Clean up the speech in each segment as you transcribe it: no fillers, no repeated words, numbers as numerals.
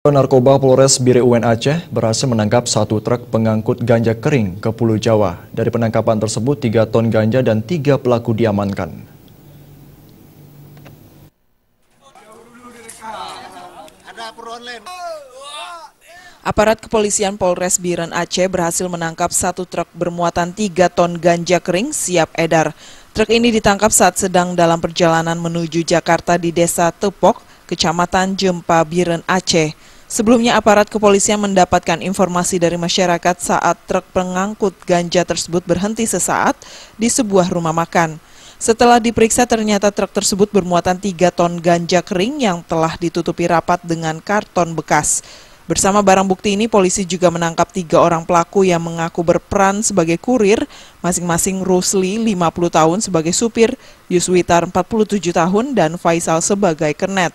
Narkoba Polres Bire-UN Aceh berhasil menangkap satu truk pengangkut ganja kering ke Pulau Jawa. Dari penangkapan tersebut, 3 ton ganja dan 3 pelaku diamankan. Aparat kepolisian Polres Biren Aceh berhasil menangkap satu truk bermuatan 3 ton ganja kering siap edar. Truk ini ditangkap saat sedang dalam perjalanan menuju Jakarta di Desa Tepok, Kecamatan Jempa, Biren Aceh. Sebelumnya aparat kepolisian mendapatkan informasi dari masyarakat saat truk pengangkut ganja tersebut berhenti sesaat di sebuah rumah makan. Setelah diperiksa ternyata truk tersebut bermuatan 3 ton ganja kering yang telah ditutupi rapat dengan karton bekas. Bersama barang bukti ini, polisi juga menangkap 3 orang pelaku yang mengaku berperan sebagai kurir, masing-masing Rusli 50 tahun sebagai supir, Yuswitar 47 tahun, dan Faisal sebagai kernet.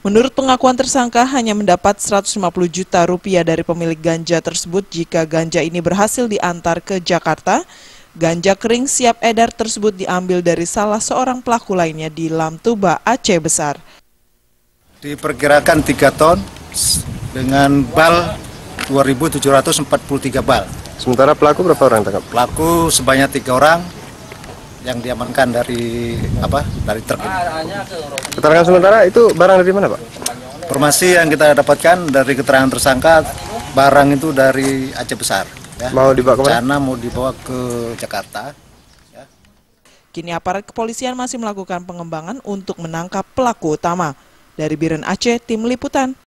Menurut pengakuan tersangka, hanya mendapat 150 juta rupiah dari pemilik ganja tersebut jika ganja ini berhasil diantar ke Jakarta. Ganja kering siap edar tersebut diambil dari salah seorang pelaku lainnya di Lamtuba, Aceh Besar. Diperkirakan 3 ton dengan bal 2.743 bal. Sementara pelaku berapa orang tangkap? Pelaku sebanyak 3 orang yang diamankan dari truk ini. Keterangan sementara itu barang dari mana, Pak? Informasi yang kita dapatkan dari keterangan tersangka, barang itu dari Aceh Besar. Ya. Mau dibawa ke mana? Rencana mau dibawa ke Jakarta. Ya. Kini aparat kepolisian masih melakukan pengembangan untuk menangkap pelaku utama. Dari Biren Aceh, Tim Liputan.